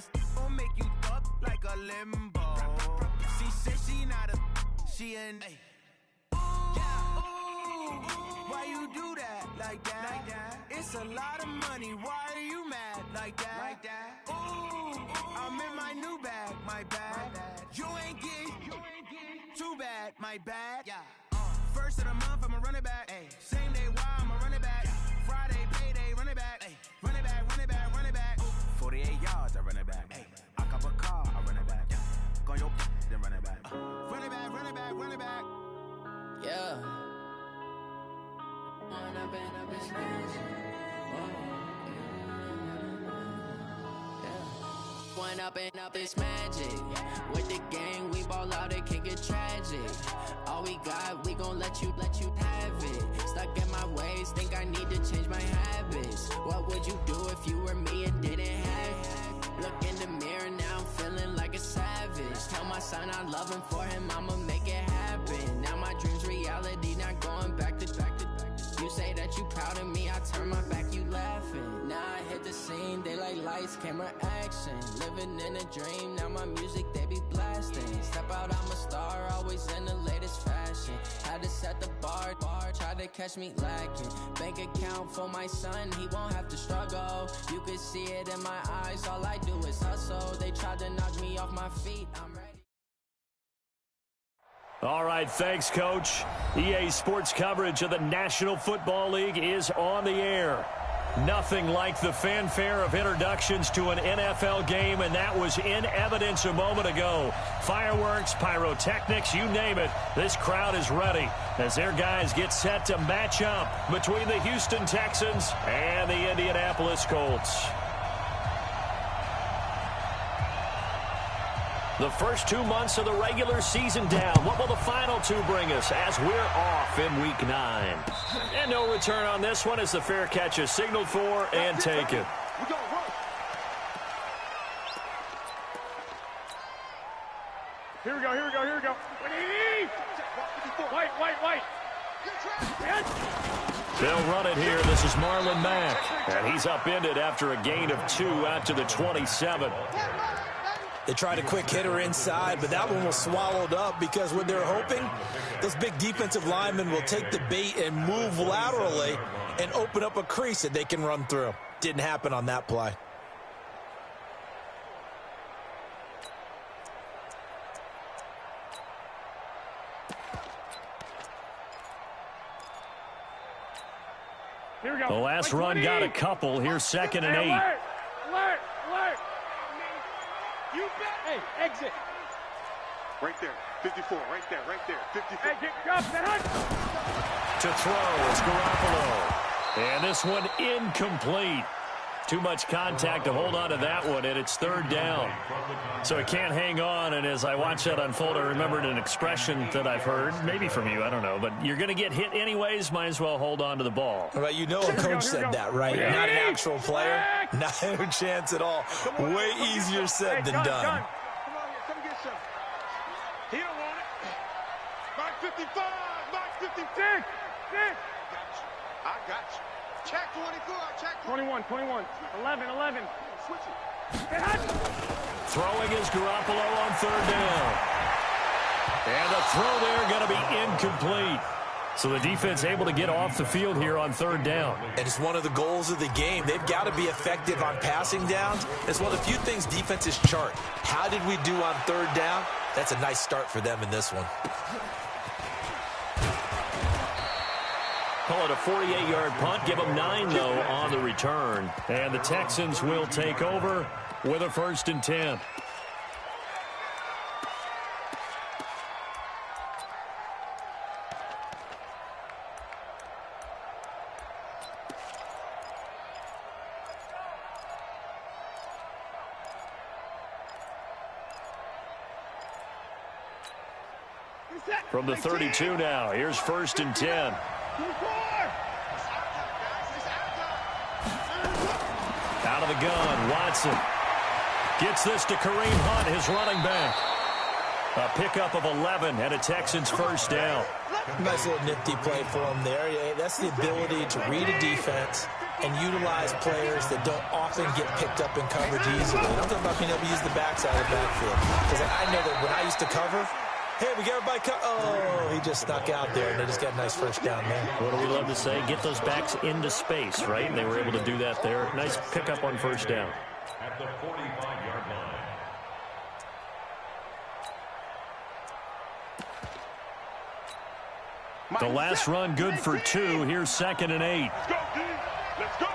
that gon' make you up like a limbo. She said she not a, she an ooh, why you do that like that? It's a lot of money, why are you mad like that? Ooh, I'm in my new bag, my bad. You ain't get too bad, my bad. First of the month, I'ma run it back. Same day, why I'ma run it back. Friday, payday, run it back. Run it back, run it back, run it back. 48 yards, I run it back. I cop a car, I run it back. Go on your then run it back. Run it back, run it back, run it back. Yeah. Run up and up his hands. One up and up is magic. With the gang, we ball out, it can get tragic. All we got, we gon' let you have it. Stuck in my ways, think I need to change my habits. What would you do if you were me and didn't have it? Look in the mirror, now I'm feeling like a savage. Tell my son I love him, for him I'ma make it happen. Now my dream's reality, not going back to. You say that you proud of me, I turn my back, you laughing. Now I hit the scene, they like lights, camera, action. Living in a dream, now my music, they be blasting. Step out, I'm a star, always in the latest fashion. Had to set the bar, try to catch me lacking. Bank account for my son, he won't have to struggle. You could see it in my eyes, all I do is hustle. They tried to knock me off my feet, I'm ready. All right, thanks, Coach. EA Sports coverage of the National Football League is on the air. Nothing like the fanfare of introductions to an NFL game, and that was in evidence a moment ago. Fireworks, pyrotechnics, you name it. This crowd is ready as their guys get set to match up between the Houston Texans and the Indianapolis Colts. The first 2 months of the regular season down. What will the final two bring us as we're off in Week 9? And no return on this one as the fair catch is signaled for and taken. Here we go. White. They'll run it here. This is Marlon Mack. And he's upended after a gain of 2 out to the 27. They tried a quick hitter inside, but that one was swallowed up because what they're hoping, those big defensive linemen will take the bait and move laterally and open up a crease that they can run through. Didn't happen on that play. Here we go. The last run got a couple. Here's 2nd and 8. Alert! You bet. Hey, exit. Right there. 54. Right there. 54. Hey, get up. To throw is Garoppolo. And this one incomplete. Too much contact to hold on to that one, and it's 3rd down. So it can't hang on, and as I watch that unfold, I remembered an expression that I've heard, maybe from you, I don't know, but you're going to get hit anyways, might as well hold on to the ball. Well, you know a coach said that, right? Not an actual player. Not a chance at all. Way easier said than done. Come on here. Come get some. He don't want it. Mark 55. Mark 56. I got you. Check 24. Check 21. 11. Switch it. Throwing is Garoppolo on 3rd down. And the throw there going to be incomplete. So the defense able to get off the field here on 3rd down. And it's one of the goals of the game. They've got to be effective on passing downs. It's one of the few things defenses chart. How did we do on 3rd down? That's a nice start for them in this one. Call it a 48-yard punt. Give them 9, though, on the return. And the Texans will take over with a 1st and 10. From the 32 now, here's 1st and 10. Out of the gun, Watson gets this to Kareem Hunt, his running back. A pickup of 11 and a Texans 1st down. Nice little nifty play for him there. Yeah, that's the ability to read a defense and utilize players that don't often get picked up in coverage easily. I'm talking about being able to use the backside of the backfield. Because I know that when I used to cover, hey, we got everybody oh, he just snuck out there, and they just got a nice first down there. What do we love to say? Get those backs into space, right? And they were able to do that there. Nice pickup on first down. At the 45-yard line. The last run good for 2. Here's 2nd and 8. Let's go.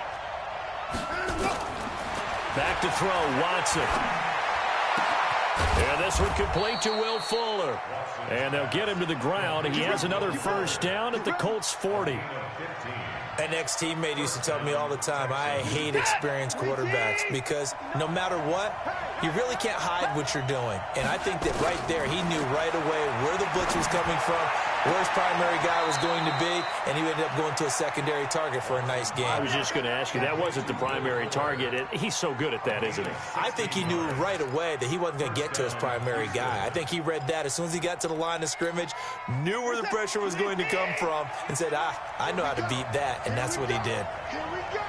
Back to throw, Watson. And this one complete to Will Fuller. And they'll get him to the ground. He has another first down at the Colts 40. An ex-teammate used to tell me all the time, I hate experienced quarterbacks because no matter what, you really can't hide what you're doing. And I think that right there, he knew right away where the blitz was coming from, where his primary guy was going to be, and he ended up going to a secondary target for a nice game. I was just going to ask you, that wasn't the primary target. He's so good at that, isn't he? I think he knew right away that he wasn't going to get to his primary guy. I think he read that as soon as he got to the line of scrimmage, knew where the pressure was going to come from, and said, I know how to beat that, and that's what he did. Here we go.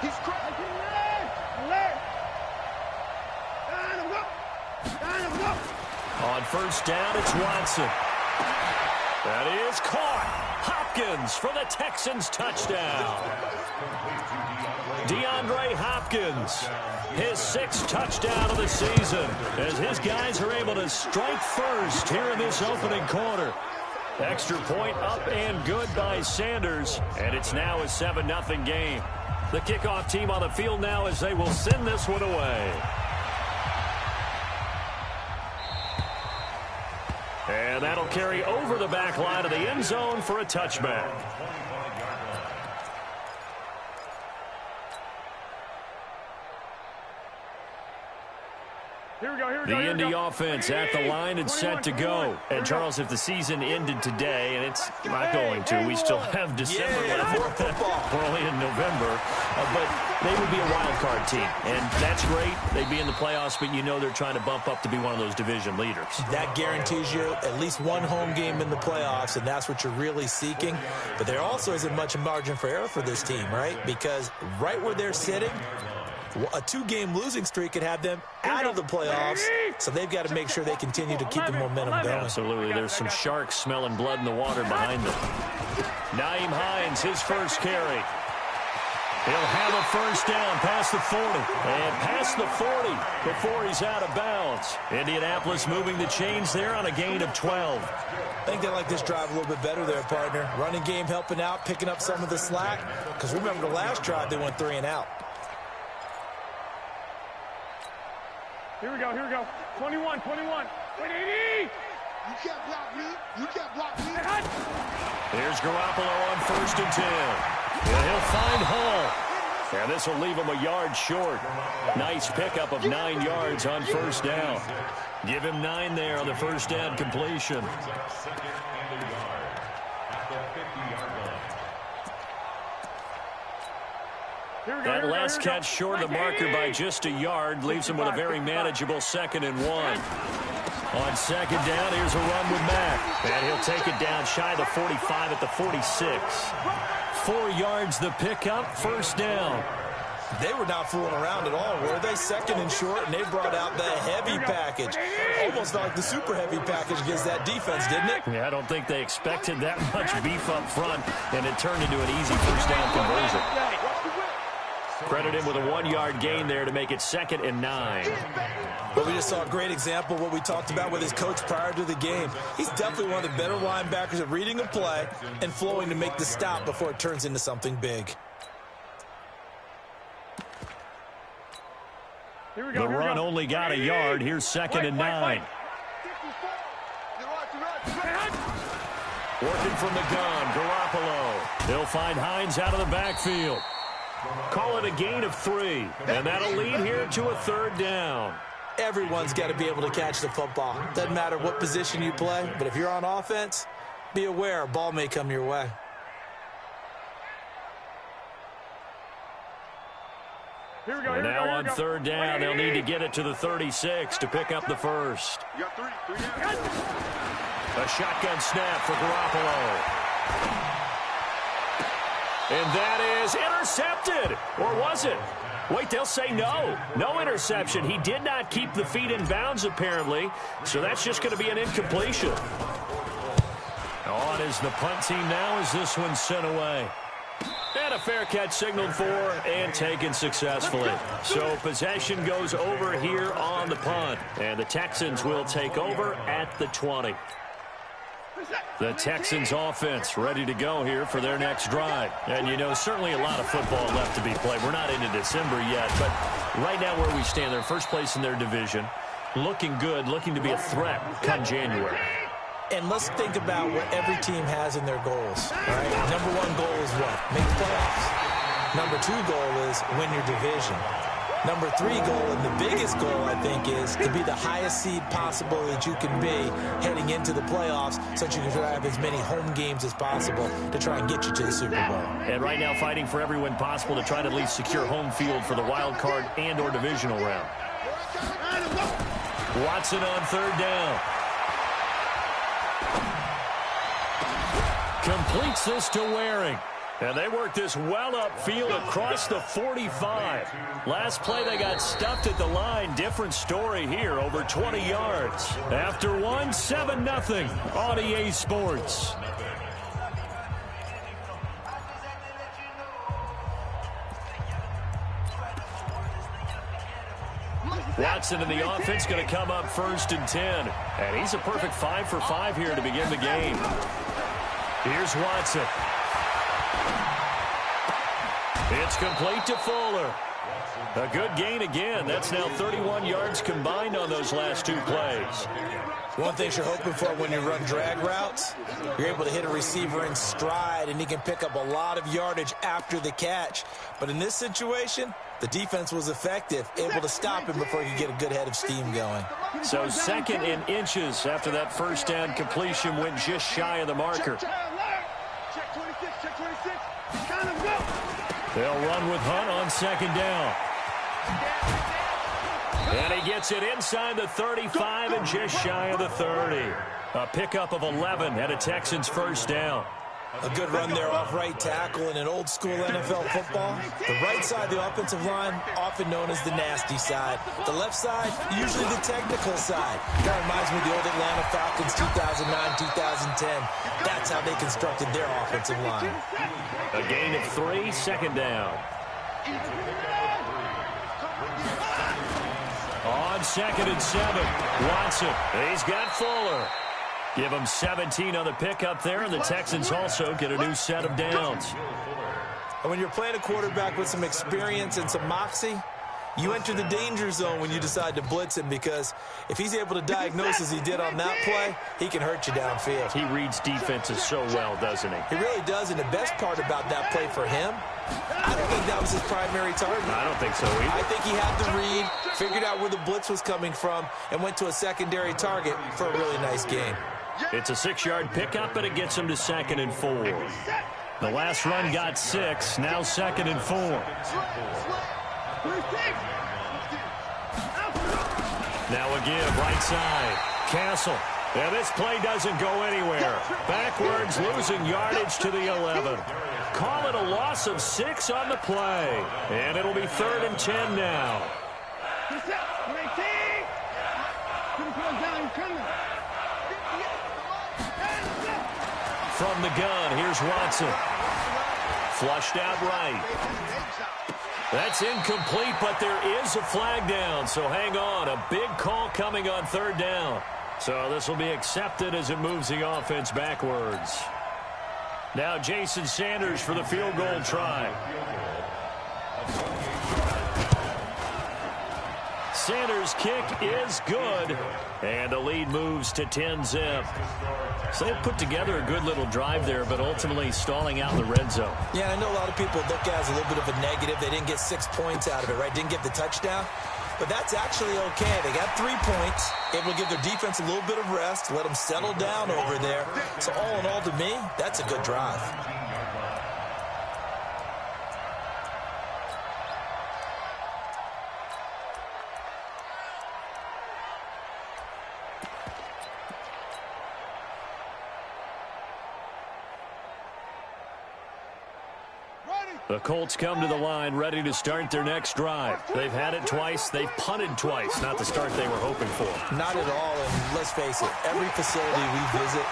He's crazy. On first down, it's Watson. That is caught. Hopkins for the Texans touchdown. DeAndre Hopkins, his 6th touchdown of the season, as his guys are able to strike first here in this opening quarter. Extra point up and good by Sanders, and it's now a 7-0 game. The kickoff team on the field now as they will send this one away. And that'll carry over the back line of the end zone for a touchback. The Indy offense at the line and set to go. And, Charles, if the season ended today, and it's not going to, we still have December left. We're only in November. But they would be a wild card team. And that's great. They'd be in the playoffs, but you know they're trying to bump up to be one of those division leaders. That guarantees you at least one home game in the playoffs, and that's what you're really seeking. But there also isn't much margin for error for this team, right? Because right where they're sitting, a 2-game losing streak could have them out of the playoffs, so they've got to make sure they continue to keep the momentum going. Absolutely. There's some sharks smelling blood in the water behind them. Naeem Hines, his first carry. He'll have a first down past the 40. And past the 40 before he's out of bounds. Indianapolis moving the chains there on a gain of 12. I think they like this drive a little bit better there, partner. Running game helping out, picking up some of the slack. Because remember, the last drive they went 3 and out. Here we go, here we go. 21, 21. 180! You can't block me. You can't block me. Here's Garoppolo on first and 10. And he'll find Hall. And this will leave him a yard short. Nice pickup of 9 yards on first down. Give him 9 there on the first down completion. That last catch short of the marker by just a yard leaves him with a very manageable 2nd and 1. On second down, here's a run with Mack. And he'll take it down shy of the 45 at the 46. 4 yards the pickup, first down. They were not fooling around at all, were they? 2nd and short, and they brought out the heavy package. Almost like the super heavy package against that defense, didn't it? Yeah, I don't think they expected that much beef up front, and it turned into an easy first down conversion. Credit him with a 1-yard gain there to make it 2nd and 9. But we just saw a great example of what we talked about with his coach prior to the game. He's definitely one of the better linebackers at reading a play and flowing to make the stop before it turns into something big. The run only got a yard. Here's 2nd and 9. Working from the gun, Garoppolo. They'll find Hines out of the backfield. Call it a gain of 3, and that'll lead here to a 3rd down. Everyone's got to be able to catch the football. Doesn't matter what position you play, but if you're on offense, be aware a ball may come your way. Here we go, and now on 3rd down, they'll need to get it to the 36 to pick up the first. You got 3 down. A shotgun snap for Garoppolo. And that is intercepted. Or was it? Wait, they'll say no. No interception. He did not keep the feet in bounds, apparently. So that's just going to be an incompletion. On is the punt team now as this one's sent away. And a fair catch signaled for and taken successfully. So possession goes over here on the punt. And the Texans will take over at the 20. The Texans offense ready to go here for their next drive. And, you know, certainly a lot of football left to be played. We're not into December yet, but right now where we stand, they're first place in their division. Looking good, looking to be a threat come January. And let's think about what every team has in their goals. All right? Number one goal is what? Make the playoffs. Number two goal is win your division. Number three goal, and the biggest goal, I think, is to be the highest seed possible that you can be heading into the playoffs so that you can have as many home games as possible to try and get you to the Super Bowl. And right now fighting for every win possible to try to at least secure home field for the wild card and or divisional round. Watson on third down. Completes this to Waring. And they work this well upfield across the 45. Last play, they got stuffed at the line. Different story here, over 20 yards. After one, 7-0 on EA Sports. Watson in the offense going to come up 1st and 10. And he's a perfect 5 for 5 here to begin the game. Here's Watson. It's complete to Fuller. A good gain again. That's now 31 yards combined on those last two plays. One thing you're hoping for when you run drag routes, you're able to hit a receiver in stride, and he can pick up a lot of yardage after the catch. But in this situation, the defense was effective, able to stop him before he could get a good head of steam going. So 2nd and inches after that first down completion went just shy of the marker. Check 26, check 26. Kind of go. They'll run with Hunt on 2nd down. And he gets it inside the 35 and just shy of the 30. A pickup of 11 and a Texans first down. A good run there off right tackle in an old-school NFL football. The right side of the offensive line, often known as the nasty side. The left side, usually the technical side. That reminds me of the old Atlanta Falcons 2009-2010. That's how they constructed their offensive line. A gain of 3, 2nd down. On 2nd and 7, Watson. He's got Fuller. Give him 17 on the pickup there, and the Texans also get a new set of downs. And when you're playing a quarterback with some experience and some moxie, you enter the danger zone when you decide to blitz him, because if he's able to diagnose as he did on that play, he can hurt you downfield. He reads defenses so well, doesn't he? He really does, and the best part about that play for him, I don't think that was his primary target. I don't think so either. I think he had to read, figured out where the blitz was coming from, and went to a secondary target for a really nice game. It's a 6-yard pickup, but it gets him to 2nd and 4. The last run got 6, now 2nd and 4. Now a give, right side. Castle. And this play doesn't go anywhere. Backwards, losing yardage to the 11. Call it a loss of 6 on the play. And it'll be 3rd and 10 now. From the gun, here's Watson. Flushed out right. That's incomplete, but there is a flag down, so hang on. A big call coming on 3rd down. So this will be accepted as it moves the offense backwards. Now Jason Sanders for the field goal try. Sanders' kick is good, and the lead moves to 10-zip. So they put together a good little drive there, but ultimately stalling out in the red zone. Yeah, I know a lot of people look at it as a little bit of a negative. They didn't get 6 points out of it, right? Didn't get the touchdown. But that's actually okay. They got 3 points. Able to give their defense a little bit of rest, let them settle down over there. So all in all, to me, that's a good drive. The Colts come to the line ready to start their next drive. They've had it twice. They've punted twice. Not the start they were hoping for. Not at all, and let's face it, every facility we visit,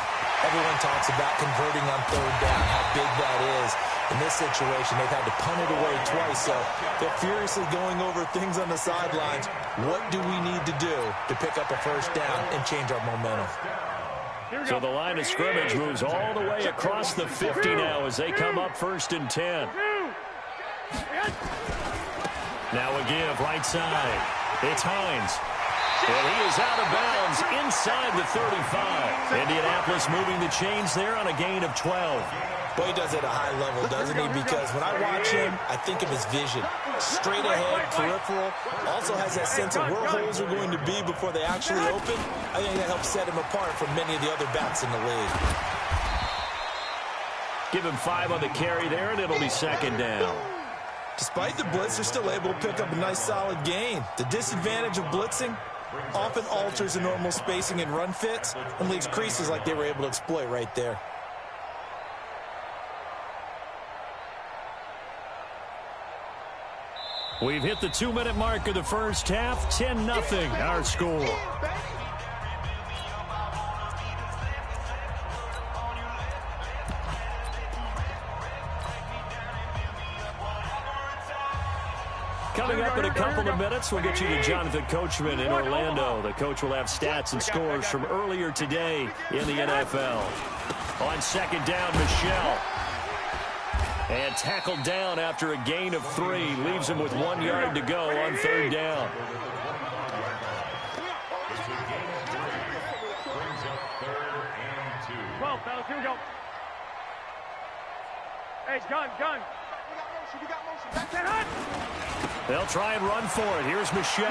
everyone talks about converting on third down, how big that is. In this situation, they've had to punt it away twice, so they're furiously going over things on the sidelines. What do we need to do to pick up a first down and change our momentum? So the line of scrimmage moves all the way across the 50 now as they come up 1st and 10. Now a give right side. It's Hines. And he is out of bounds inside the 35. Indianapolis moving the chains there on a gain of 12. Boy, he does it at a high level, doesn't he? Because when I watch him, I think of his vision. Straight ahead, peripheral. Also has that sense of where holes are going to be before they actually open. I think that helps set him apart from many of the other backs in the league. Give him 5 on the carry there, and it'll be 2nd down. Despite the blitz, they're still able to pick up a nice solid gain. The disadvantage of blitzing often alters the normal spacing and run fits and leaves creases like they were able to exploit right there. We've hit the 2-minute mark of the first half. 10-0 our score. Coming up in a couple of minutes, we'll get you to Jonathan Coachman in Orlando. The coach will have stats and scores from earlier today in the NFL. On 2nd down, Michel. And tackled down after a gain of 3. Leaves him with 1 yard to go on 3rd down. Well, fellas, here we go. Hey, gun. We got motion. Back that hut. They'll try and run for it. Here's Michel.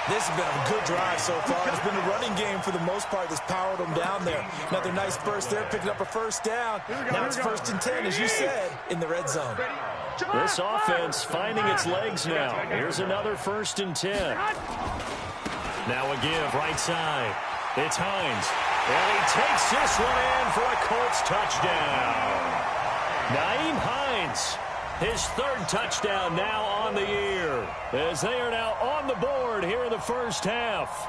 This has been a good drive so far. It's been a running game for the most part that's powered them down there. Another nice burst there, picking up a 1st down. Now it's 1st and 10, as you said, in the red zone. This offense finding its legs now. Here's another 1st and 10. Now a give right side. It's Hines. And he takes this one in for a Colts touchdown. Nyheim Hines, his 3rd touchdown now on the year, as they are now on the board here in the first half.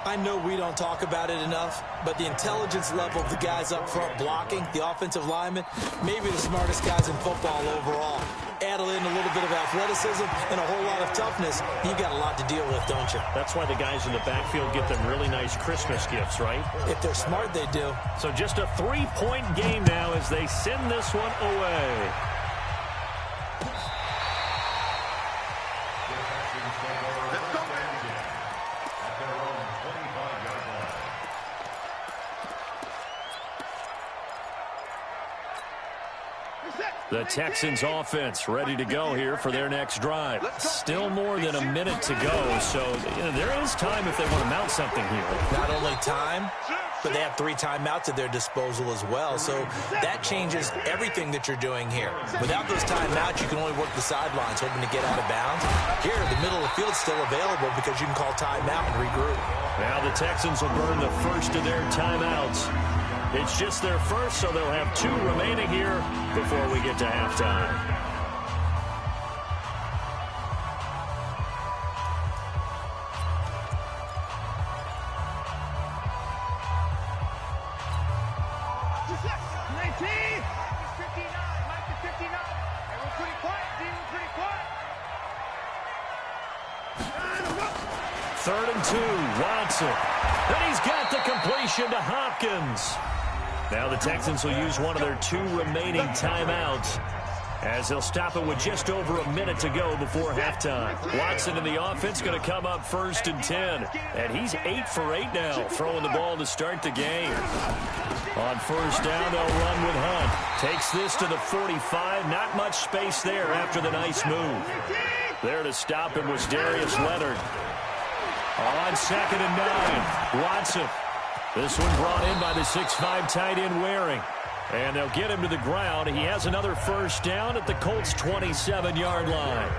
I know we don't talk about it enough, but the intelligence level of the guys up front blocking, the offensive linemen, maybe the smartest guys in football overall. Add in a little bit of athleticism and a whole lot of toughness, you got a lot to deal with, don't you? That's why the guys in the backfield get them really nice Christmas gifts, right? If they're smart, they do. So just a 3-point game now as they send this one away. The Texans offense ready to go here for their next drive. Still more than a minute to go, so there is time if they want to mount something here. Not only time, but they have 3 timeouts at their disposal as well, so that changes everything that you're doing here. Without those timeouts, you can only work the sidelines, hoping to get out of bounds. Here, the middle of the field's still available because you can call timeout and regroup. Now the Texans will burn the first of their timeouts. It's just their first, so they'll have 2 remaining here before we get to halftime. Third and 2, Watson. And he's got the completion to Hopkins. Now the Texans will use one of their 2 remaining timeouts as they'll stop it with just over a minute to go before halftime. Watson in the offense going to come up 1st and 10. And he's 8 for 8 now, throwing the ball to start the game. On 1st down, they'll run with Hunt. Takes this to the 45. Not much space there after the nice move. There to stop him was Darius Leonard. On 2nd and 9, Watson. This one brought in by the 6'5" tight end Waring. And they'll get him to the ground. He has another 1st down at the Colts' 27-yard line.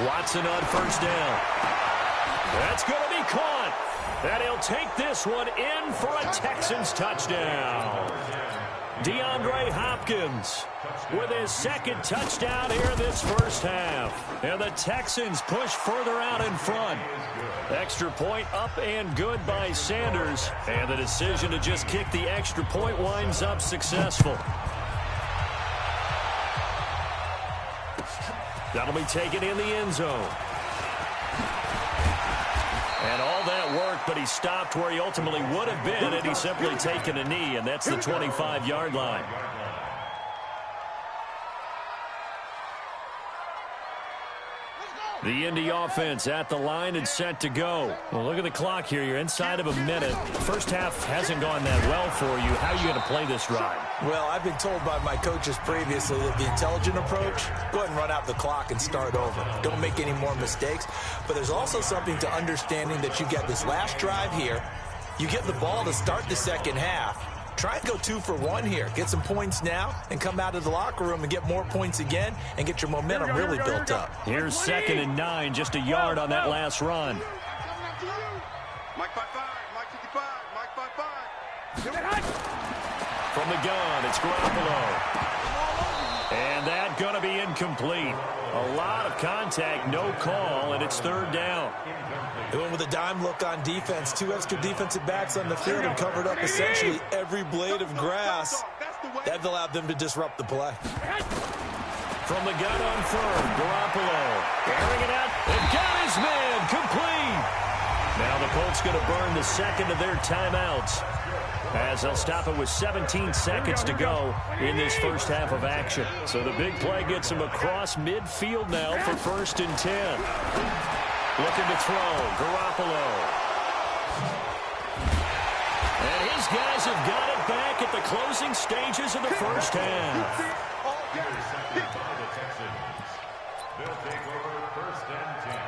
Watson on 1st down. That's going to be caught. And he'll take this one in for a Texans touchdown. DeAndre Hopkins with his second touchdown here in this first half. And the Texans push further out in front. Extra point up and good by Sanders. And the decision to just kick the extra point winds up successful. That'll be taken in the end zone. And all that work, but he stopped where he ultimately would have been had he simply taken a knee, and that's the 25-yard line. The Indy offense at the line and set to go. Well, look at the clock here. You're inside of a minute. First half hasn't gone that well for you. How are you going to play this drive? Well, I've been told by my coaches previously that the intelligent approach, go ahead and run out the clock and start over. Don't make any more mistakes. But there's also something to understanding that you get this last drive here. You get the ball to start the second half. Try and go 2 for 1 here. Get some points now and come out of the locker room and get more points again and get your momentum really built up. Here's 2nd and 9, just a yard on that last run. Mike 5-5, Mike 55, Mike 5-5. From the gun, it's Garoppolo. And that going to be incomplete. A lot of contact, no call, and it's 3rd down. They went with a dime look on defense. 2 extra defensive backs on the field and covered up essentially every blade of grass. That allowed them to disrupt the play. From the gun on 3rd, Garoppolo. Airing it out. They've got his man complete. Now the Colts going to burn the second of their timeouts, as they'll stop it with 17 seconds to go in this first half of action. So the big play gets them across midfield now for 1st and 10. Looking to throw, Garoppolo. And his guys have got it back at the closing stages of the first half. They'll take over 1st and 10.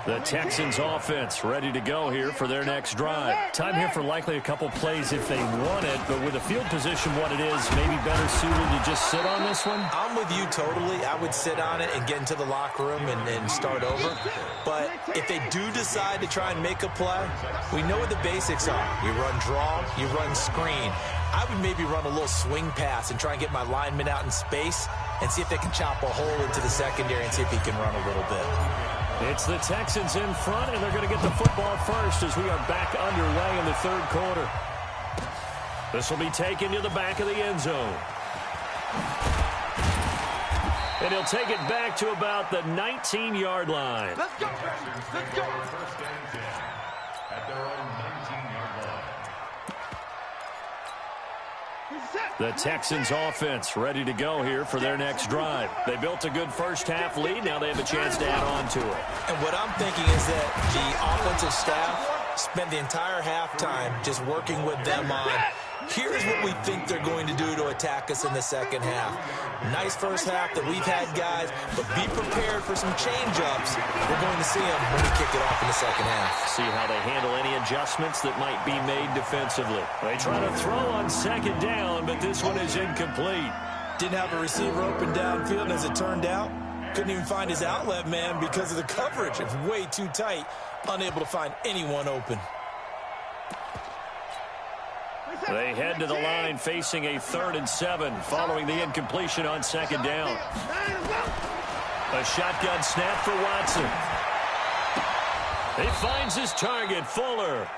The Texans offense ready to go here for their next drive. Time here for likely a couple plays if they want it, but with the field position what it is, maybe better suited to just sit on this one? I'm with you totally. I would sit on it and get into the locker room and start over. But if they do decide to try and make a play, we know what the basics are. You run draw, you run screen. I would maybe run a little swing pass and try and get my lineman out in space and see if they can chop a hole into the secondary and see if he can run a little bit. It's the Texans in front, and they're going to get the football first as we are back underway in the 3rd quarter. This will be taken to the back of the end zone. And he'll take it back to about the 19-yard line. Let's go, let's go. 1st and 10 at their own 19-yard line. The Texans offense ready to go here for their next drive. They built a good first half lead. Now they have a chance to add on to it. And what I'm thinking is that the offensive staff spent the entire halftime just working with them on, here's what we think they're going to do to attack us in the second half. Nice first half that we've had, guys, but be prepared for some change-ups. We're going to see them when we kick it off in the second half. See how they handle any adjustments that might be made defensively. They try to throw on 2nd down, but this one is incomplete. Didn't have a receiver open downfield, and as it turned out, couldn't even find his outlet man because of the coverage. It's way too tight, unable to find anyone open. They head to the line facing a 3rd and 7 following the incompletion on 2nd down. A shotgun snap for Watson. He finds his target, Fuller.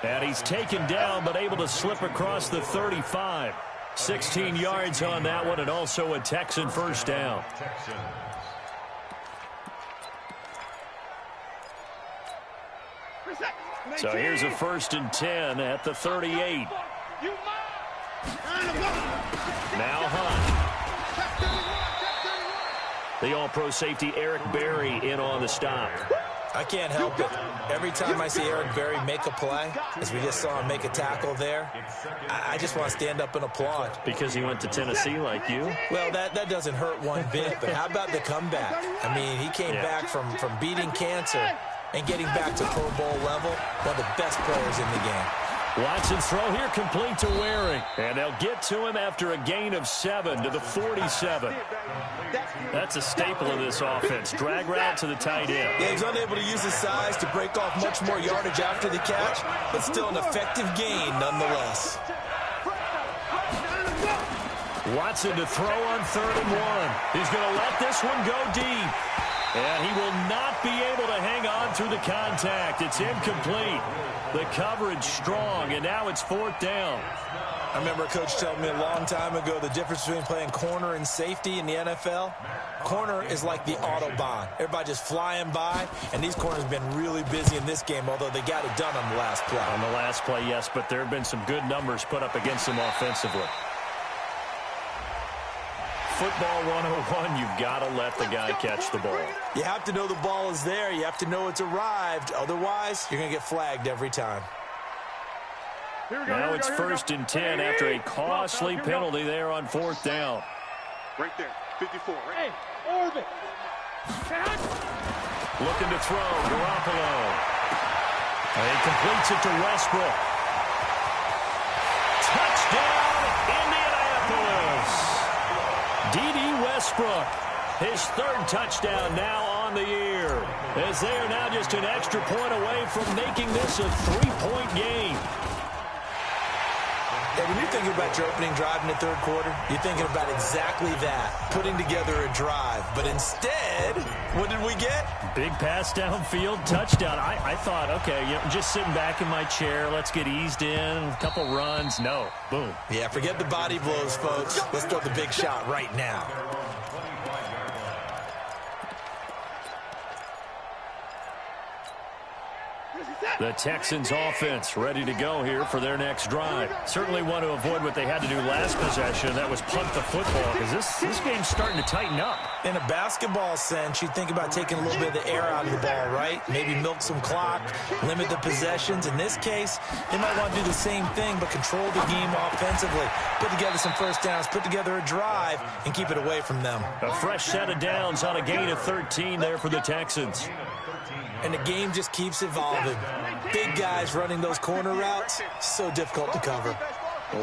And he's taken down but able to slip across the 35. 16 yards on that one and also a Texan first down. So here's a 1st and 10 at the 38. Now Hunt. The all-pro safety Eric Berry in on the stop. I can't help it. Every time I see Eric Berry make a play, as we just saw him make a tackle there, I just want to stand up and applaud. Because he went to Tennessee like you? Well, that doesn't hurt one bit, but how about the comeback? I mean, he came back from beating cancer and getting back to Pro Bowl level, one of the best players in the game. Watson's throw here complete to Waring. And they'll get to him after a gain of 7 to the 47. That's a staple of this offense. Drag route to the tight end. Yeah, he's unable to use his size to break off much more yardage after the catch, but still an effective gain nonetheless. Watson to throw on 3rd and 1. He's going to let this one go deep. And he will not be able to hang on through the contact. It's incomplete. The coverage strong, and now it's 4th down. I remember a coach telling me a long time ago the difference between playing corner and safety in the NFL. Corner is like the Autobahn. Everybody just flying by, and these corners have been really busy in this game, although they got it done on the last play. On the last play, yes, but there have been some good numbers put up against them offensively. Football 101, you've got to let the guy catch the ball. You have to know the ball is there. You have to know it's arrived. Otherwise, you're going to get flagged every time. Now it's 1st and 10 after a costly penalty there on 4th down. Right there, 54. Right? Hey, orbit. Looking to throw, Garoppolo. And he completes it to Westbrook. Touchdown, Indianapolis. D.D. Westbrook, his 3rd touchdown now on the year, as they are now just an extra point away from making this a 3-point game. Yeah, when you're thinking about your opening drive in the 3rd quarter, you're thinking about exactly that, putting together a drive. But instead, what did we get? Big pass downfield, touchdown. I thought, okay, you know, just sitting back in my chair, let's get eased in, a couple runs. No, boom. Yeah, forget the body blows, folks. Let's throw the big shot right now. The Texans offense ready to go here for their next drive. Certainly want to avoid what they had to do last possession. That was punt the football, because this game's starting to tighten up. In a basketball sense, you think about taking a little bit of the air out of the ball, right? Maybe milk some clock, limit the possessions. In this case, they might want to do the same thing, but control the game offensively. Put together some first downs, put together a drive, and keep it away from them. A fresh set of downs on a gain of 13 there for the Texans. And the game just keeps evolving. Big guys running those corner routes, so difficult to cover.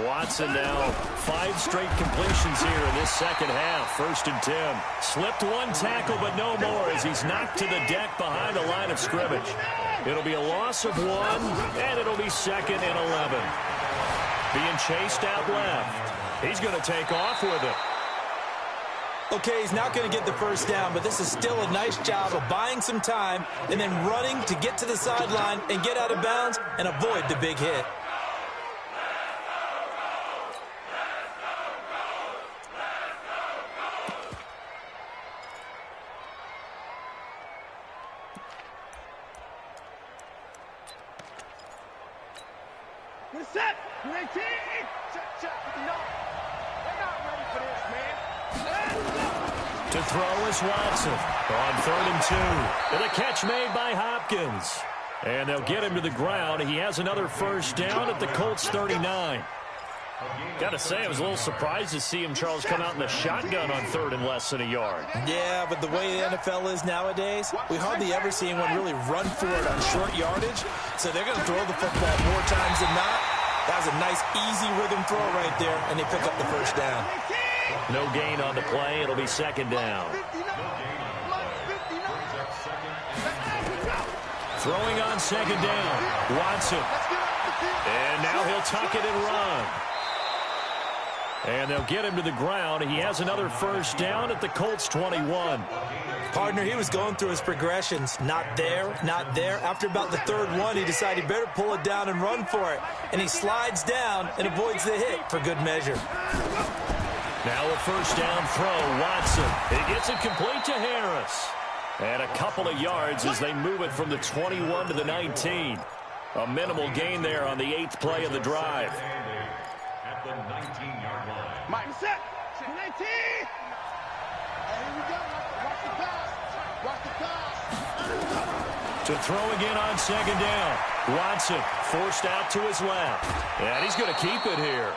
Watson now 5 straight completions here in this second half. 1st and 10. Slipped one tackle, but no more as he's knocked to the deck behind the line of scrimmage. It'll be a loss of 1, and it'll be 2nd and 11. Being chased out left. He's going to take off with it. Okay, he's not going to get the first down, but this is still a nice job of buying some time and then running to get to the sideline and get out of bounds and avoid the big hit. Good set. You ain't check. No, they're not ready for this, man. To throw is Watson on 3rd and 2. And a catch made by Hopkins. And they'll get him to the ground. He has another first down at the Colts 39. Got to say, I was a little surprised to see him, Charles, come out in the shotgun on 3rd and less than a yard. Yeah, but the way the NFL is nowadays, we hardly ever see anyone really run for it on short yardage. So they're going to throw the football more times than not. That was a nice, easy rhythm throw right there, and they pick up the first down. No gain on the play. It'll be 2nd down. Throwing on 2nd down. Watson. And now he'll tuck it and run. And they'll get him to the ground. He has another first down at the Colts 21. Partner, he was going through his progressions. Not there, not there. After about the 3rd one, he decided he better pull it down and run for it. And he slides down and avoids the hit for good measure. Now a first down throw, Watson. He gets it complete to Harris. And a couple of yards as they move it from the 21 to the 19. A minimal gain there on the 8th play of the drive. At the 19-yard line. Mike, set. 19. Here we go. Watch the pass. Watch the pass. To throw again on 2nd down. Watson forced out to his left. And he's going to keep it here.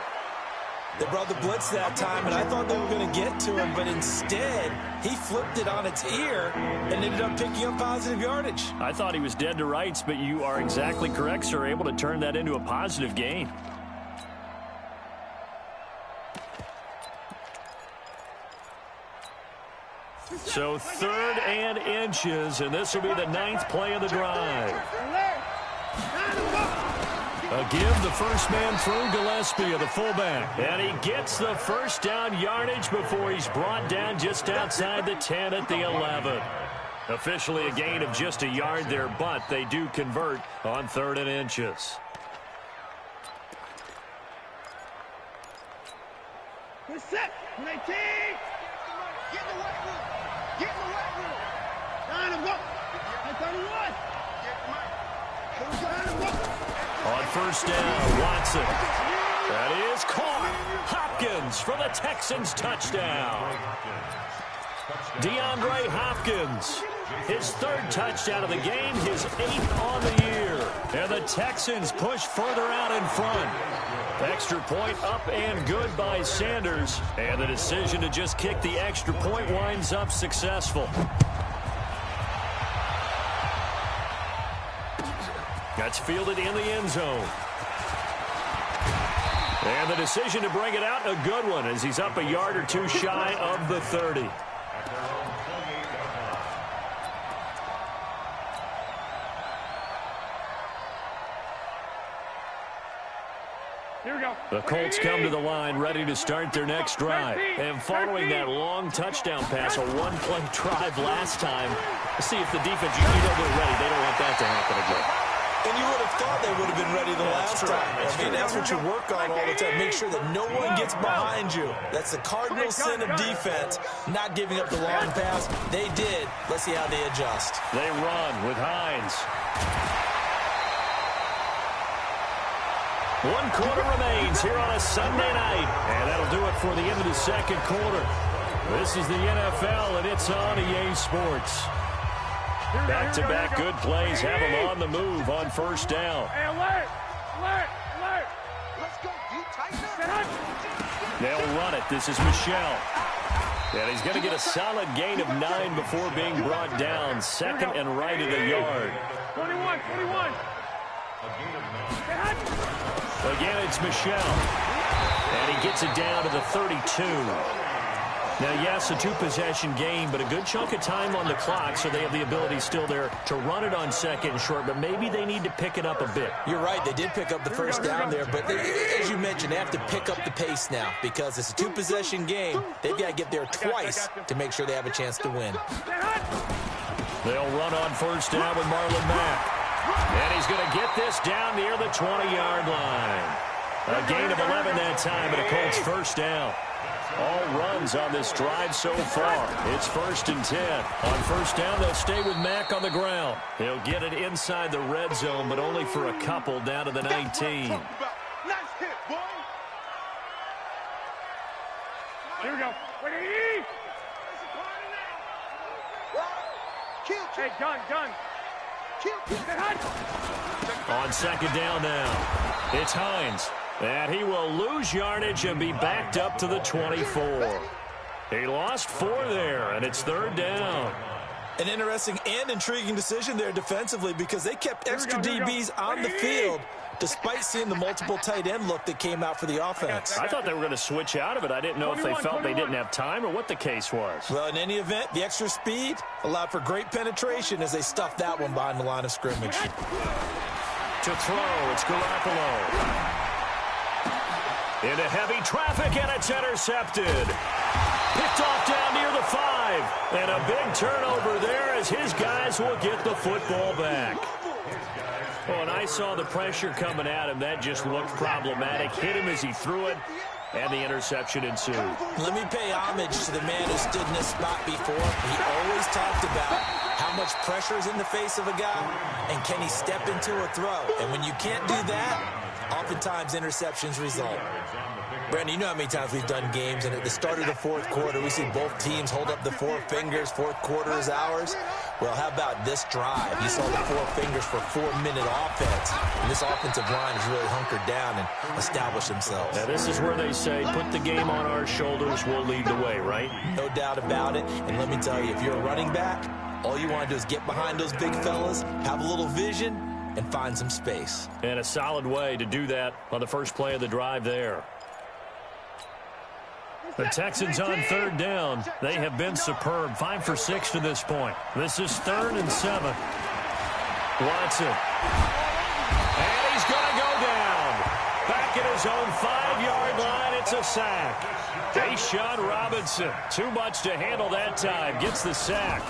They brought the blitz that time, and I thought they were going to get to him, but instead, he flipped it on its ear and ended up picking up positive yardage. I thought he was dead to rights, but you are exactly correct, sir, able to turn that into a positive gain. So 3rd and inches, and this will be the 9th play of the drive. A give, the first man through, Gillespie of the fullback. And he gets the first down yardage before he's brought down just outside the 10 at the 11. Officially a gain of just a yard there, but they do convert on 3rd and inches. We're set. 19. Get in the weight room. Get in the weight room. Line him up. 31. On first down, Watson. That is caught. Hopkins for the Texans touchdown. DeAndre Hopkins, his 3rd touchdown of the game, his 8th on the year. And the Texans push further out in front. Extra point up and good by Sanders. And the decision to just kick the extra point winds up successful. That's fielded in the end zone. And the decision to bring it out, a good one, as he's up a yard or two shy of the 30. Here we go. The Colts come to the line ready to start their next drive. And following that long touchdown pass, a one-play drive last time, let's see if the defense, you know they're ready. They don't want that to happen again. And you would have thought they would have been ready the last time. I mean, that's what you work on all the time. Make sure that no one gets behind you. That's the cardinal sin of defense, not giving up the long pass. They did. Let's see how they adjust. They run with Hines. 1 quarter remains here on a Sunday night. And that'll do it for the end of the 2nd quarter. This is the NFL, and it's on EA Sports. Back-to-back good plays have them on the move on first down. Hey, alert! Alert! Alert! Let's go, deep, tight. They'll run it. This is Michelle. And he's going to get a solid gain of 9 before being brought down. 2nd and right at a yard. 21. Again, it's Michelle. And he gets it down to the 32. Now, yes, a 2-possession game, but a good chunk of time on the clock, so they have the ability still there to run it on 2nd and short, but maybe they need to pick it up a bit. You're right. They did pick up the first down there, but as you mentioned, they have to pick up the pace now because it's a 2-possession game. They've got to get there twice to make sure they have a chance to win. They'll run on first down with Marlon Mack. And he's going to get this down near the 20-yard line. A gain of 11 that time, and a Colts first down. All runs on this drive so far. It's 1st and 10. On first down, they'll stay with Mack on the ground. He'll get it inside the red zone, but only for a couple down to the 19. Nice hit, boy. Here we go. Hey, gun. On 2nd down now, it's Hines. And he will lose yardage and be backed up to the 24. He lost 4 there, and it's 3rd down. An interesting and intriguing decision there defensively because they kept extra DBs on the field despite seeing the multiple tight end look that came out for the offense. I thought they were going to switch out of it. I didn't know if they felt they didn't have time or what the case was. Well, in any event, the extra speed allowed for great penetration as they stuffed that one behind the line of scrimmage. To throw, it's Garoppolo. Into heavy traffic, and it's intercepted. Picked off down near the 5. And a big turnover there as his guys will get the football back. Oh, and I saw the pressure coming at him. That just looked problematic. Hit him as he threw it, and the interception ensued. Let me pay homage to the man who stood in this spot before. He always talked about how much pressure is in the face of a guy, and can he step into a throw. And when you can't do that, oftentimes interceptions result. Brandon, you know how many times we've done games, and at the start of the 4th quarter, we see both teams hold up the 4 fingers. 4th quarter is ours. Well, how about this drive? You saw the four fingers for 4-minute offense. And this offensive line has really hunkered down and established themselves. Now, this is where they say, put the game on our shoulders, we'll lead the way, right? No doubt about it. And let me tell you, if you're a running back, all you want to do is get behind those big fellas, have a little vision, and find some space. And a solid way to do that on the first play of the drive there. The Texans on third down. They have been superb. 5 for 6 to this point. This is 3rd and 7. Watson. And he's going to go down. Back at his own 5-yard line. It's a sack. Deshaun Robinson. Too much to handle that time. Gets the sack.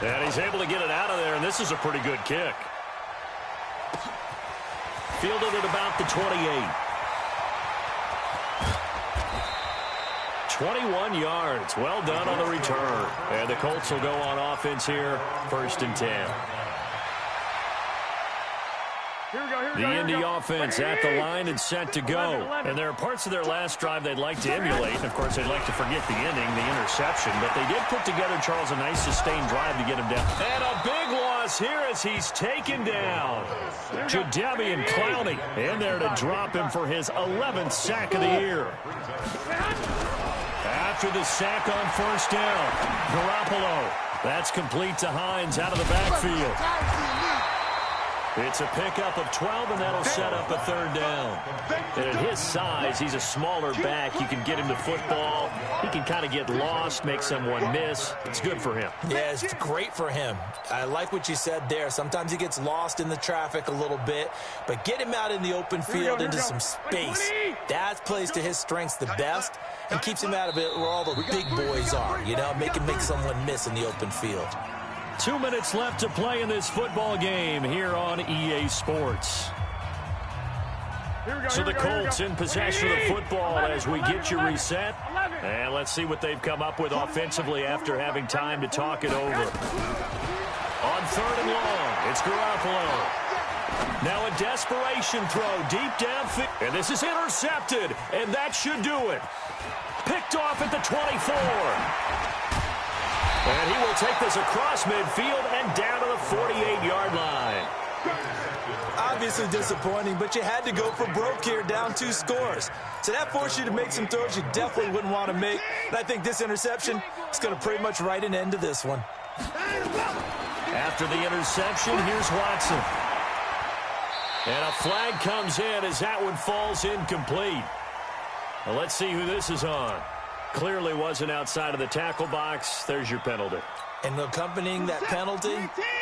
And he's able to get it out of there. And this is a pretty good kick. Fielded at about the 28. 21 yards. Well done on the return. And the Colts will go on offense here. 1st and 10. The Indy offense at the line and set to go. And there are parts of their last drive they'd like to emulate. And, of course, they'd like to forget the ending, the interception. But they did put together, Charles, a nice sustained drive to get him down. And a big loss here as he's taken down. Jadeveon Clowney in there to drop him for his 11th sack of the year. After the sack on 1st down, Garoppolo. That's complete to Hines out of the backfield. It's a pickup of 12, and that'll set up a 3rd down. And at his size, he's a smaller back. You can get him to football. He can kind of get lost, make someone miss. It's good for him. Yeah, it's great for him. I like what you said there. Sometimes he gets lost in the traffic a little bit, but get him out in the open field into some space. That plays to his strengths the best and keeps him out of it where all the big boys are, you know, make someone miss in the open field. 2 minutes left to play in this football game here on EA Sports. So the Colts in possession of the football as we get you reset. And let's see what they've come up with offensively after having time to talk it over. On 3rd and long, it's Garoppolo. Now a desperation throw deep downfield. And this is intercepted, and that should do it. Picked off at the 24. And he will take this across midfield and down to the 48-yard line. Obviously disappointing, but you had to go for broke here, down 2 scores. So that forced you to make some throws you definitely wouldn't want to make. And I think this interception is going to pretty much write an end to this one. After the interception, here's Watson. And a flag comes in as that one falls incomplete. Well, let's see who this is on. Clearly wasn't outside of the tackle box. There's your penalty. And accompanying that penalty,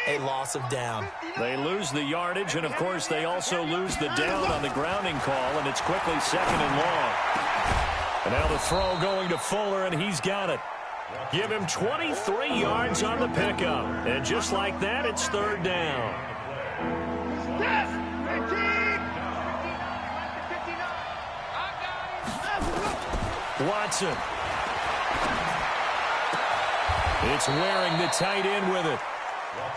a loss of down. They lose the yardage, and, of course, they also lose the down on the grounding call, and it's quickly 2nd and long. And now the throw going to Fuller, and he's got it. Give him 23 yards on the pickup. And just like that, it's 3rd down. Watson. It's wearing the tight end with it.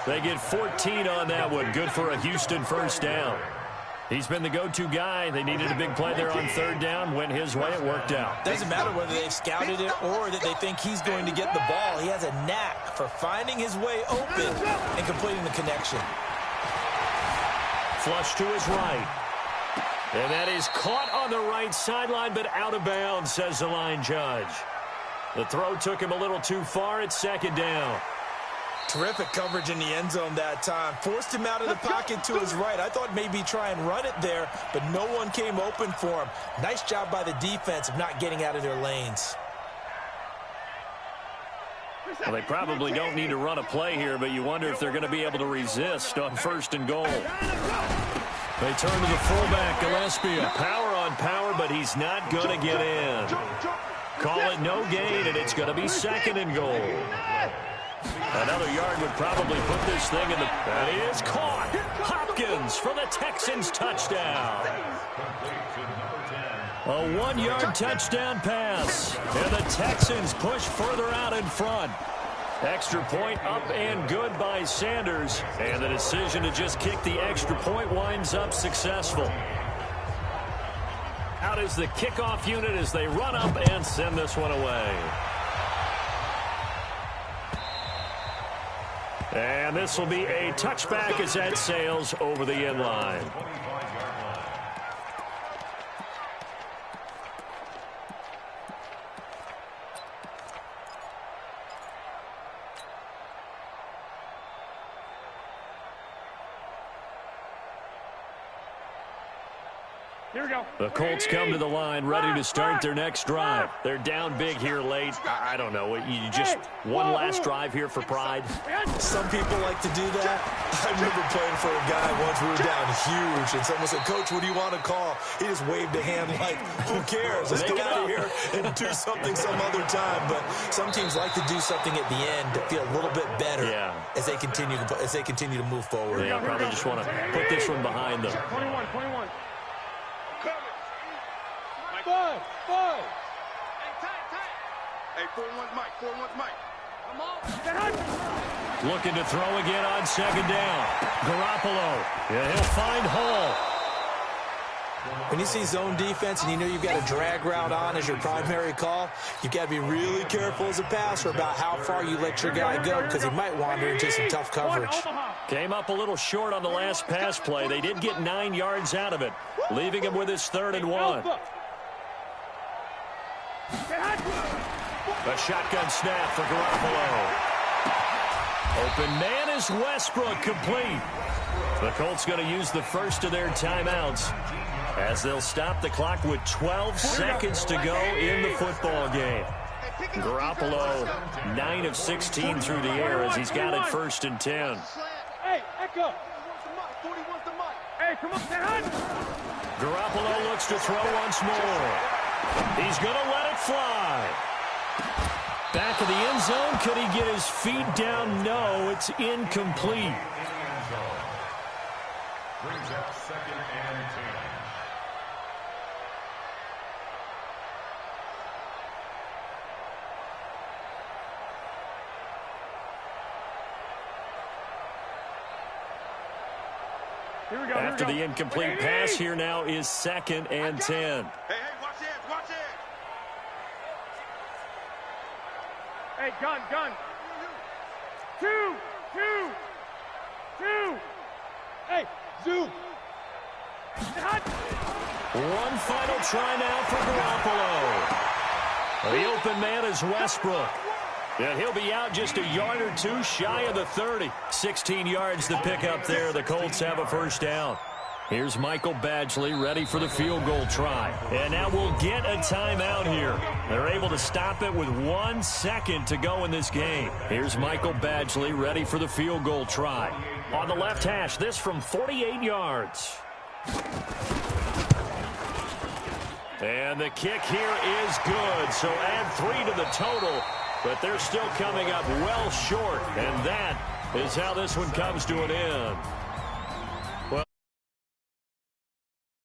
They get 14 on that one. Good for a Houston 1st down. He's been the go-to guy. They needed a big play there on 3rd down. Went his way. It worked out. Doesn't matter whether they've scouted it or that they think he's going to get the ball. He has a knack for finding his way open and completing the connection. Flush to his right. And that is caught on the right sideline, but out of bounds, says the line judge. The throw took him a little too far. It's 2nd down. Terrific coverage in the end zone that time. Forced him out of the pocket to his right. I thought maybe try and run it there, but no one came open for him. Nice job by the defense of not getting out of their lanes. Well, they probably don't need to run a play here, but you wonder if they're going to be able to resist on 1st and goal. They turn to the fullback, Gillespie. Power on power, but he's not going to get in. Call it no gain, and it's going to be 2nd and goal. Another yard would probably put this thing in the... That is caught. Hopkins for the Texans touchdown. A 1-yard touchdown pass. And the Texans push further out in front. Extra point up and good by Sanders. And the decision to just kick the extra point winds up successful. Out is the kickoff unit as they run up and send this one away. And this will be a touchback as that sails over the end line. Here we go. The Colts come to the line ready to start their next drive. They're down big here late. I don't know. You just one last drive here for pride? Some people like to do that. I remember playing for a guy once. We were down huge, and someone said, "Coach, what do you want to call?" He just waved a hand like, "Who cares? Let's get out of here and do something some other time." But some teams like to do something at the end to feel a little bit better as they continue to move forward. Yeah, probably just want to put this one behind them. 21. Five. Hey, tight. Hey, 4-1's Mike. 4-1's Mike. Come on. Looking to throw again on second down. Garoppolo. Yeah, he'll find Hall. When you see zone defense and you know you've got a drag route on as your primary call, you've got to be really careful as a passer about how far you let your guy go because he might wander into some tough coverage. Came up a little short on the last pass play. They did get 9 yards out of it, leaving him with his 3rd and 1. A shotgun snap for Garoppolo. Open man is Westbrook, complete. The Colts going to use the first of their timeouts as they'll stop the clock with 12 seconds to go in the football game. Garoppolo, 9 of 16 through the air as he's got it 1st and 10. Hey, Echo. Hey, come on, Garoppolo looks to throw once more. He's going to let it fly. Back of the end zone. Could he get his feet down? No, it's incomplete. Brings up 2nd and 10. Here we go. After the incomplete pass, here now is 2nd and 10. Hey, watch it. Hey, gun. 2. Hey, zoom. One final try now for Garoppolo. The open man is Westbrook. And he'll be out just a yard or two shy of the 30. 16 yards to pick up there. The Colts have a 1st down. Here's Michael Badgley ready for the field goal try. And now we'll get a timeout here. They're able to stop it with 1 second to go in this game. Here's Michael Badgley ready for the field goal try. On the left hash, this from 48 yards. And the kick here is good. So add 3 to the total. But they're still coming up well short. And that is how this one comes to an end.